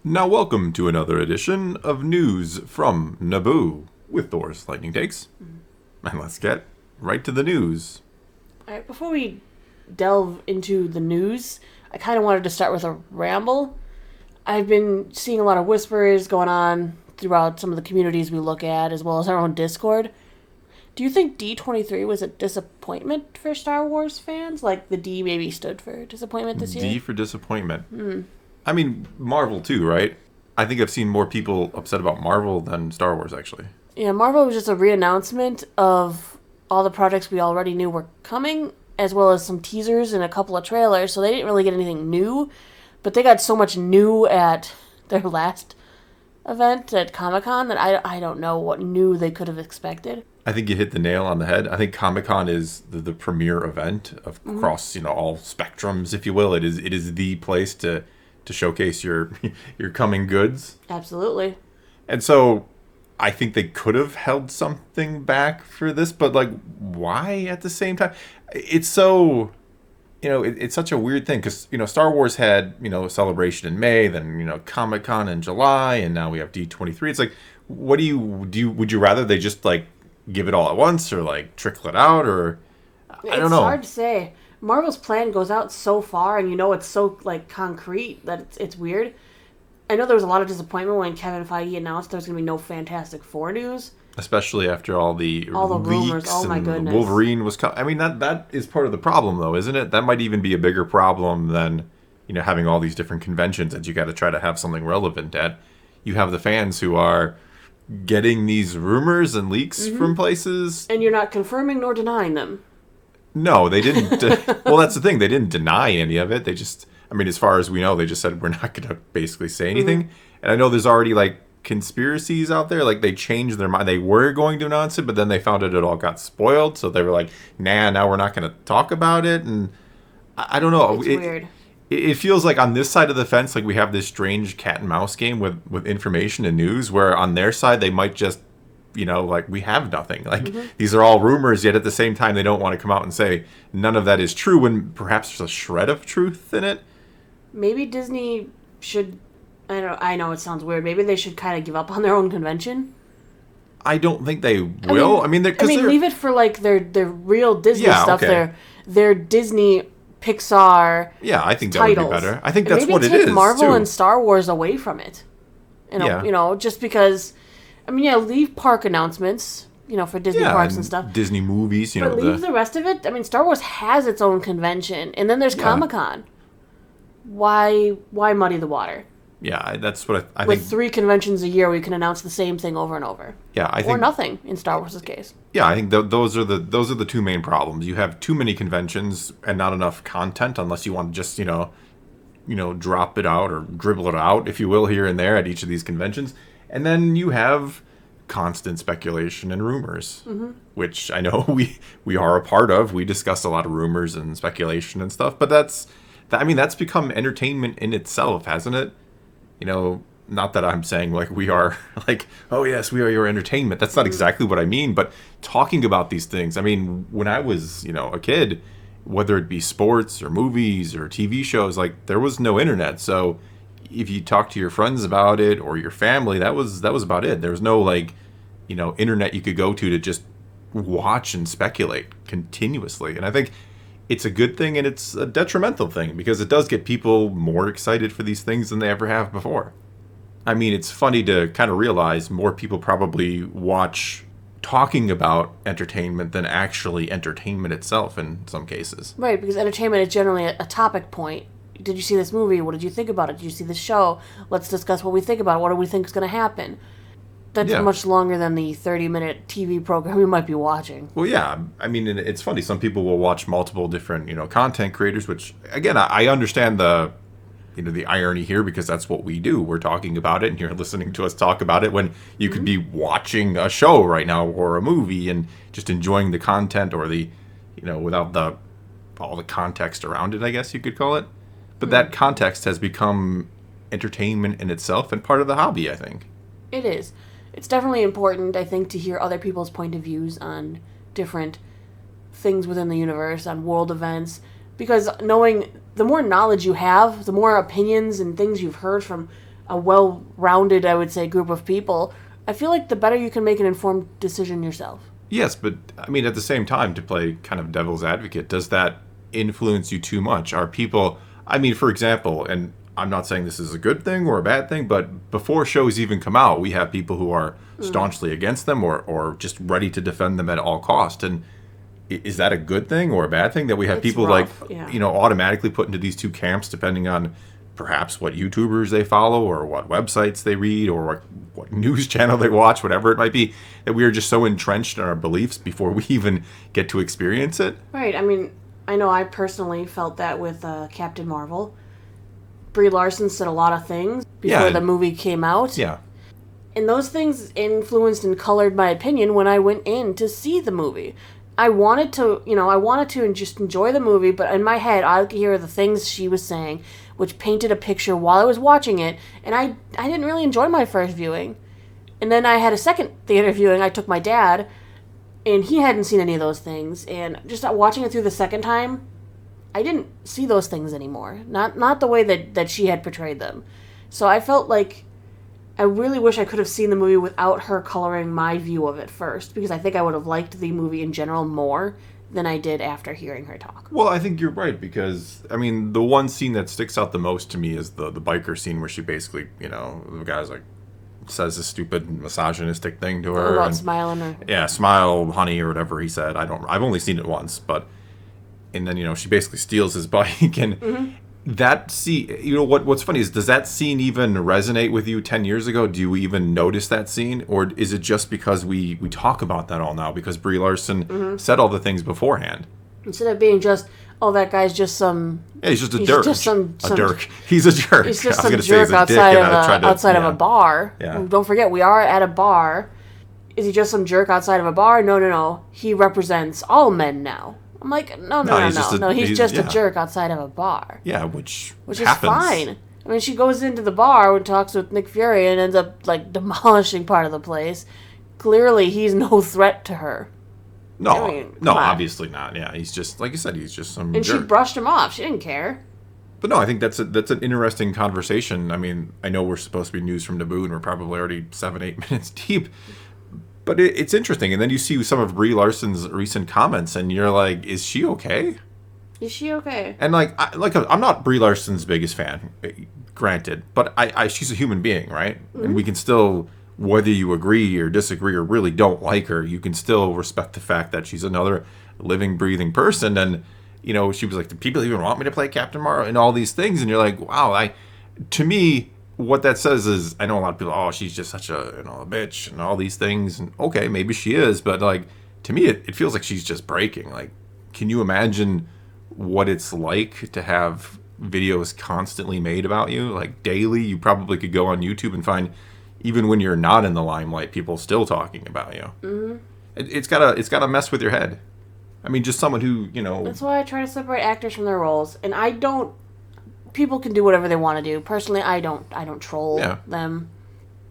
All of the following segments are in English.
Now, welcome to another edition of News from Naboo with Thor's Lightning Takes. And let's get right to the news. All right, before we delve into the news, I kind of wanted to start with a ramble. I've been seeing a lot of whispers going on throughout some of the communities we look at, as well as our own Discord. Do you think D23 was a disappointment for Star Wars fans? Like the D maybe stood for disappointment this year? D for disappointment. I mean, Marvel too, right? I think I've seen more people upset about Marvel than Star Wars, actually. Yeah, Marvel was just a re-announcement of all the projects we already knew were coming, as well as some teasers and a couple of trailers, so they didn't really get anything new. But they got so much new at their last event at Comic-Con that I don't know what new they could have expected. I think you hit the nail on the head. I think Comic-Con is the premier event across, all spectrums, if you will. It is the place to showcase your coming goods. Absolutely. And so I think they could have held something back for this, but why at the same time? It's so, it's such a weird thing because, Star Wars had, a celebration in May, then, Comic-Con in July, and now we have D23. It's like, what do you, would you rather they just give it all at once or trickle it out or I don't know. It's hard to say. Marvel's plan goes out so far, and it's so concrete that it's weird. I know there was a lot of disappointment when Kevin Feige announced there's going to be no Fantastic Four news, especially after all the rumors. Oh my goodness, Wolverine was. I mean that is part of the problem, though, isn't it? That might even be a bigger problem than having all these different conventions that you got to try to have something relevant at. You have the fans who are getting these rumors and leaks from places, and you're not confirming nor denying them. No, they didn't. Well, that's the thing. They didn't deny any of it. They just, as far as we know, they just said, we're not going to basically say anything. And I know there's already, conspiracies out there. They changed their mind. They were going to announce it, but then they found out it all got spoiled. So they were like, nah, now we're not going to talk about it. And I don't know. It's weird. It feels like on this side of the fence, we have this strange cat and mouse game with information and news, where on their side, they might just we have nothing. These are all rumors, yet at the same time, they don't want to come out and say none of that is true when perhaps there's a shred of truth in it. Maybe Disney should, I know it sounds weird, maybe they should kind of give up on their own convention. I don't think they will. Leave it for their real Disney stuff, okay. their Disney Pixar Yeah, I think titles. That would be better. I think that's what it is. Maybe take Marvel too. and Star Wars away from it. Just because leave park announcements, for Disney parks and stuff. Disney movies, But leave the rest of it. Star Wars has its own convention, and then there's Comic-Con. Why muddy the water? Yeah, that's what I think. With 3 conventions a year, we can announce the same thing over and over. Yeah, I think. Or nothing, in Star Wars' case. Yeah, I think those are the two main problems. You have too many conventions and not enough content, unless you want to just, drop it out or dribble it out, if you will, here and there at each of these conventions. And then you have constant speculation and rumors, which I know we are a part of. We discuss a lot of rumors and speculation and stuff, but that's become entertainment in itself, hasn't it? Not that I'm saying we are oh yes, we are your entertainment. That's not exactly what I mean, but talking about these things. When I was, a kid, whether it be sports or movies or TV shows, there was no internet. So if you talk to your friends about it or your family, that was about it. There was no internet you could go to just watch and speculate continuously. And I think it's a good thing and it's a detrimental thing because it does get people more excited for these things than they ever have before. It's funny to kind of realize more people probably watch talking about entertainment than actually entertainment itself in some cases. Right, because entertainment is generally a topic point. Did you see this movie? What did you think about it? Did you see this show? Let's discuss what we think about it. What do we think is going to happen? That's much longer than the 30-minute TV program we might be watching. Well, yeah. It's funny. Some people will watch multiple different, content creators, which, again, I understand the irony here because that's what we do. We're talking about it and you're listening to us talk about it when you could be watching a show right now or a movie and just enjoying the content or the, without all the context around it, I guess you could call it. But that context has become entertainment in itself and part of the hobby, I think. It is. It's definitely important, I think, to hear other people's point of views on different things within the universe, on world events, because knowing the more knowledge you have, the more opinions and things you've heard from a well-rounded, I would say, group of people, I feel like the better you can make an informed decision yourself. Yes, but I mean, at the same time, to play kind of devil's advocate, does that influence you too much? Are people, I mean, for example, and I'm not saying this is a good thing or a bad thing, but before shows even come out, we have people who are staunchly against them or just ready to defend them at all cost. And is that a good thing or a bad thing that we have It's people rough, like, yeah. automatically put into these two camps depending on perhaps what YouTubers they follow or what websites they read or what news channel they watch, whatever it might be, that we are just so entrenched in our beliefs before we even get to experience it? Right. I mean, I know I personally felt that with Captain Marvel. Brie Larson said a lot of things before the movie came out. Yeah. And those things influenced and colored my opinion when I went in to see the movie. I wanted to just enjoy the movie, but in my head, I could hear the things she was saying, which painted a picture while I was watching it, and I didn't really enjoy my first viewing. And then I had a second theater viewing. I took my dad, and he hadn't seen any of those things, and just watching it through the second time, I didn't see those things anymore. Not the way that she had portrayed them. So I felt like I really wish I could have seen the movie without her coloring my view of it first, because I think I would have liked the movie in general more than I did after hearing her talk. Well, I think you're right, because, I mean, the one scene that sticks out the most to me is the biker scene where she basically, the guy's like, says a stupid misogynistic thing to her. About smiling or... Yeah, smile, honey, or whatever he said. I've only seen it once, but... And then, she basically steals his bike, and that scene, what's funny is, does that scene even resonate with you 10 years ago? Do you even notice that scene? Or is it just because we talk about that all now, because Brie Larson said all the things beforehand? Instead of being just, oh, that guy's just some... Yeah, he's just a jerk. Just some a jerk. He's a jerk. He's just I was some gonna say jerk he's a outside of a bar. Yeah. Don't forget, we are at a bar. Is he just some jerk outside of a bar? No. He represents all men now. I'm like, no. He's just a jerk outside of a bar. Yeah, which is happens. fine. I mean, she goes into the bar and talks with Nick Fury and ends up, demolishing part of the place. Clearly, he's no threat to her. No, I mean, obviously not. Yeah, he's just, like you said, he's just some and jerk. she brushed him off. She didn't care. But no, I think that's an interesting conversation. I mean, I know we're supposed to be news from Naboo, and we're probably already 7-8 minutes deep. But it's interesting, and then you see some of Brie Larson's recent comments, and you're like, "Is she okay? Is she okay?" And I'm not Brie Larson's biggest fan, granted, but she's a human being, right? Mm-hmm. And we can still, whether you agree or disagree or really don't like her, you can still respect the fact that she's another living, breathing person. And she was like, "Do people even want me to play Captain Marvel?" and all these things, and you're like, "Wow!" To me, what that says is, I know a lot of people, oh, she's just such a bitch and all these things, and okay, maybe she is, but to me it feels like she's just breaking. Can you imagine what it's like to have videos constantly made about you, daily? You probably could go on YouTube and find, even when you're not in the limelight, people still talking about you. Mm-hmm. It's gotta mess with your head. I mean, just someone who That's why I try to separate actors from their roles, and I don't. People can do whatever they want to do. Personally, I don't troll them.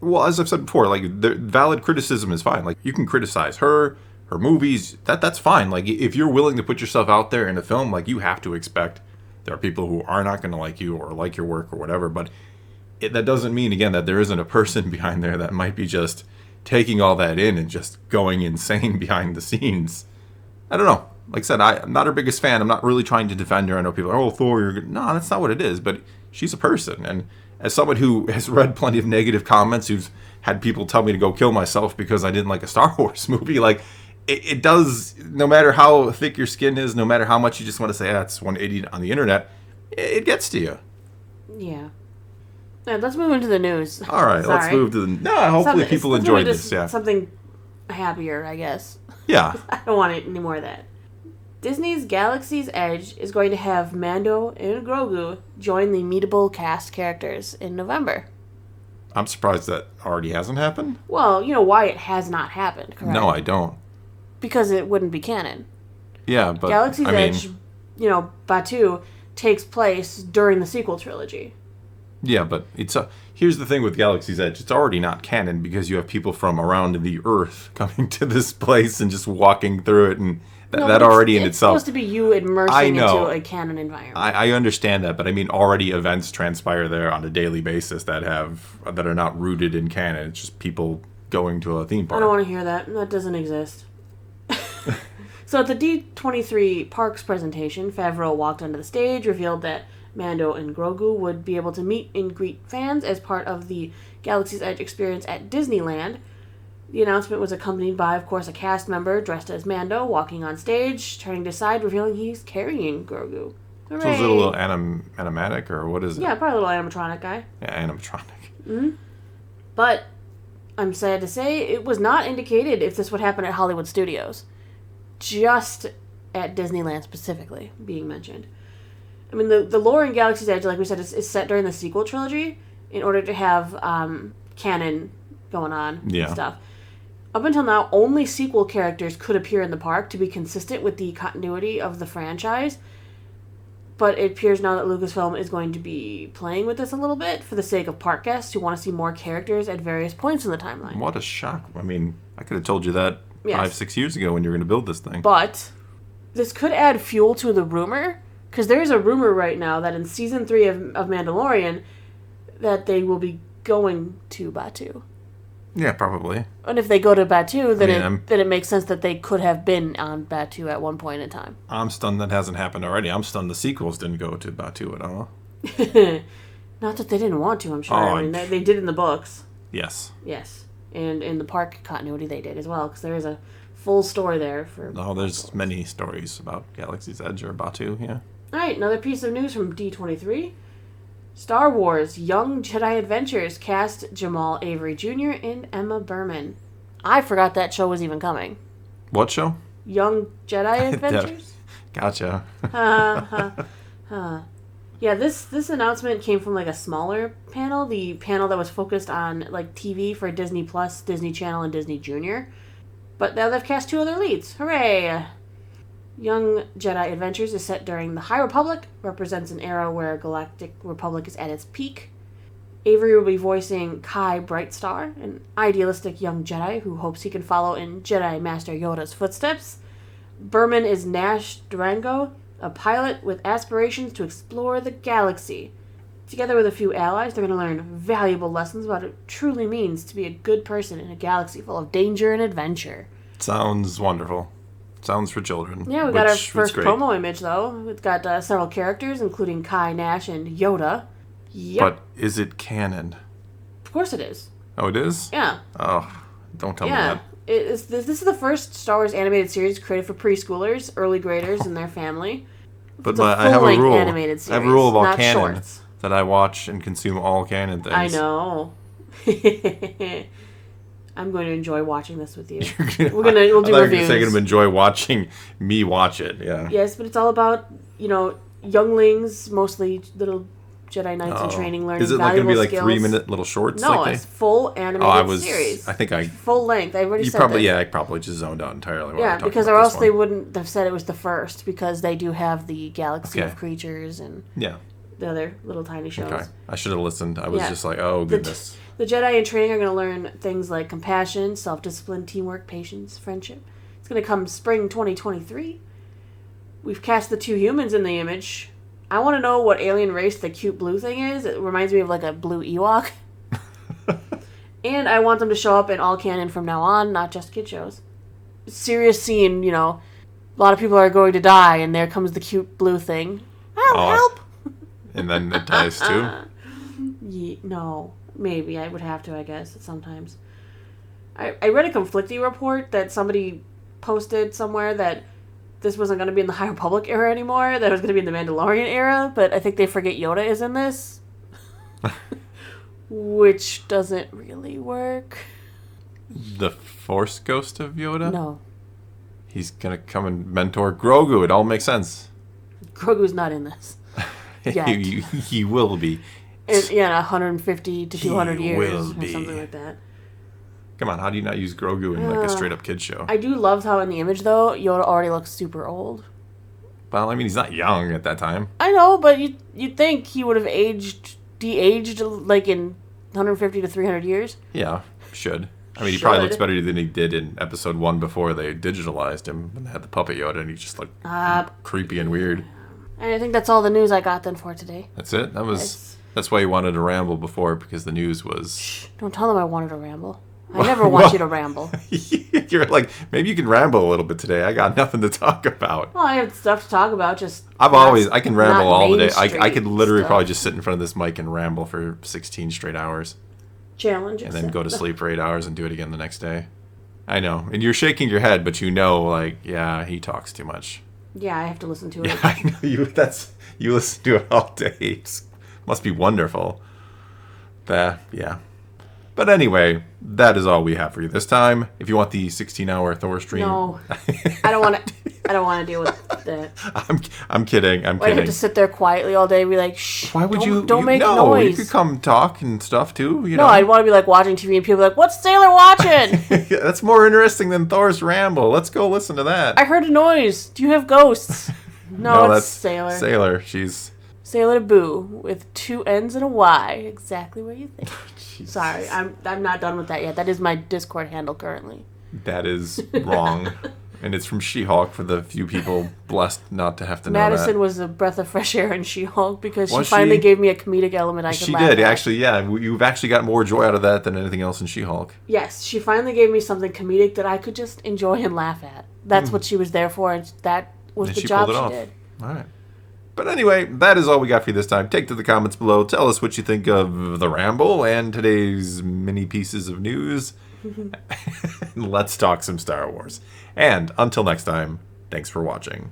Well, as I've said before, the valid criticism is fine. You can criticize her movies. That's fine. If you're willing to put yourself out there in a film, you have to expect there are people who are not going to like you or like your work or whatever. But that doesn't mean, again, that there isn't a person behind there that might be just taking all that in and just going insane behind the scenes. I don't know. Like I said, I'm not her biggest fan. I'm not really trying to defend her. I know people are, oh, Thor, you're good. No, that's not what it is. But she's a person. And as someone who has read plenty of negative comments, who's had people tell me to go kill myself because I didn't like a Star Wars movie, it does, no matter how thick your skin is, no matter how much you just want to say, it's 180 on the internet, it gets to you. Yeah. Let's move into the news. All right, let's move to the... No, hopefully people enjoyed this. Yeah. Something happier, I guess. Yeah. I don't want any more of that. Disney's Galaxy's Edge is going to have Mando and Grogu join the meetable cast characters in November. I'm surprised that already hasn't happened. Well, you know why it has not happened, correct? No, I don't. Because it wouldn't be canon. Yeah, but Galaxy's Edge, Batuu, takes place during the sequel trilogy. Yeah, but here's the thing with Galaxy's Edge. It's already not canon because you have people from around the Earth coming to this place and just walking through it, and That already in it's itself. It's supposed to be you immersing into a canon environment. I understand that, but I mean, already events transpire there on a daily basis that are not rooted in canon. It's just people going to a theme park. I don't want to hear that. That doesn't exist. So at the D23 Parks presentation, Favreau walked onto the stage, revealed that Mando and Grogu would be able to meet and greet fans as part of the Galaxy's Edge experience at Disneyland. The announcement was accompanied by, of course, a cast member dressed as Mando walking on stage, turning to side, revealing he's carrying Grogu. Hooray. So is it a little animatic, or what is it? Yeah, probably a little animatronic guy. Yeah, animatronic. Mm-hmm. But I'm sad to say it was not indicated if this would happen at Hollywood Studios. Just at Disneyland specifically being mentioned. I mean, the lore in Galaxy's Edge, like we said, is set during the sequel trilogy in order to have canon going on and stuff. Up until now, only sequel characters could appear in the park to be consistent with the continuity of the franchise. But it appears now that Lucasfilm is going to be playing with this a little bit for the sake of park guests who want to see more characters at various points in the timeline. What a shock. I mean, I could have told you that 5-6 years ago when you were going to build this thing. But this could add fuel to the rumor, because there is a rumor right now that in Season 3 of Mandalorian that they will be going to Batuu. Yeah, probably. And if they go to Batuu, then it makes sense that they could have been on Batuu at one point in time. I'm stunned that hasn't happened already. I'm stunned the sequels didn't go to Batuu at all. Not that they didn't want to, I'm sure. I mean, they did in the books. Yes. Yes. And in the park continuity they did as well, because there is a full story there for... Oh, there's many stories about Galaxy's Edge or Batuu, yeah. Alright, another piece of news from D23. Star Wars Young Jedi Adventures cast Jamaal Avery Jr. and Emma Berman. I forgot that show was even coming. What show? Young Jedi Adventures? Gotcha. Yeah, this announcement came from like a smaller panel, the panel that was focused on like TV for Disney Plus, Disney Channel, and Disney Junior. But now they've cast 2 other leads. Hooray! Young Jedi Adventures is set during the High Republic, represents an era where Galactic Republic is at its peak. Avery will be voicing Kai Brightstar, an idealistic young Jedi who hopes he can follow in Jedi Master Yoda's footsteps. Berman is Nash Durango, a pilot with aspirations to explore the galaxy. Together with a few allies, they're going to learn valuable lessons about what it truly means to be a good person in a galaxy full of danger and adventure. Sounds wonderful. Sounds for children. Yeah, we got our first promo image, though. It's got several characters, including Kai, Nash, and Yoda. Yep. But is it canon? Of course it is. Oh, it is? Yeah. Oh, don't tell me that. This is the first Star Wars animated series created for preschoolers, early graders, and their family. But I have a rule. Animated series, I have a rule about canon. Shorts. That I watch and consume all canon things. I know. I'm going to enjoy watching this with you. We'll do reviews. You're going to enjoy watching me watch it. Yeah. Yes, but it's all about younglings, mostly little Jedi Knights in training, learning valuable skills. Is it like going to be like 3-minute little shorts? No, it's full animated series. I think full length. I already said probably, I probably just zoned out entirely. Yeah, because or else they wouldn't have said it was the first, because they do have the Galaxy of Creatures and the other little tiny shows. Okay. I should have listened. I was just like, oh, goodness. The Jedi in training are going to learn things like compassion, self-discipline, teamwork, patience, friendship. It's going to come spring 2023. We've cast the 2 humans in the image. I want to know what alien race the cute blue thing is. It reminds me of like a blue Ewok. And I want them to show up in all canon from now on, not just kid shows. Serious scene, a lot of people are going to die, and there comes the cute blue thing. Help! And then it dies too? No. Maybe. I would have to, I guess, sometimes. I read a conflicting report that somebody posted somewhere that this wasn't going to be in the High Republic era anymore, that it was going to be in the Mandalorian era, but I think they forget Yoda is in this. Which doesn't really work. The Force Ghost of Yoda? No. He's going to come and mentor Grogu. It all makes sense. Grogu's not in this. He will be. 150 to 200 years or something like that. Come on, how do you not use Grogu in like a straight-up kid's show? I do love how in the image, though, Yoda already looks super old. Well, I mean, he's not young at that time. I know, but you'd think he would have de-aged like in 150 to 300 years. Yeah, should. I mean, he probably looks better than he did in episode 1 before they digitalized him and had the puppet Yoda, and he just looked creepy and weird. And I think that's all the news I got then for today. That's it? That's why you wanted to ramble before, because the news was... Shh, don't tell them I wanted to ramble. I never want you to ramble. You're like, maybe you can ramble a little bit today. I got nothing to talk about. Well, I have stuff to talk about, just... I can ramble all the day. I could literally stuff. probably just sit in front of this mic and ramble for 16 straight hours. Challenge. And then go to sleep for 8 hours and do it again the next day. I know. And you're shaking your head, but you know, like, yeah, he talks too much. Yeah, I have to listen to it. Yeah, I know. You listen to it all day. It must be wonderful. Yeah. But anyway, that is all we have for you this time. If you want the 16-hour Thor stream... No. I don't want to deal with that. I'm kidding. I have to sit there quietly all day and be like, shh. Why would you... Don't make noise. noise. You could come talk and stuff, too. No, I'd want to be like watching TV and people be like, what's Sailor watching? That's more interesting than Thor's Ramble. Let's go listen to that. I heard a noise. Do you have ghosts? No, it's Sailor. Sailor. She's... Sailor Boo with 2 N's and a Y. Exactly what you think. Sorry, I'm not done with that yet. That is my Discord handle currently. That is wrong. And it's from She-Hulk for the few people blessed not to have to know Madison that. was a breath of fresh air in She-Hulk because she finally gave me a comedic element I could laugh at. She did, actually, yeah. You've actually got more joy out of that than anything else in She-Hulk. Yes, she finally gave me something comedic that I could just enjoy and laugh at. That's what she was there for, and that was the job she did. All right. But anyway, that is all we got for you this time. Take to the comments below. Tell us what you think of the Ramble and today's mini pieces of news. Let's talk some Star Wars. And until next time, thanks for watching.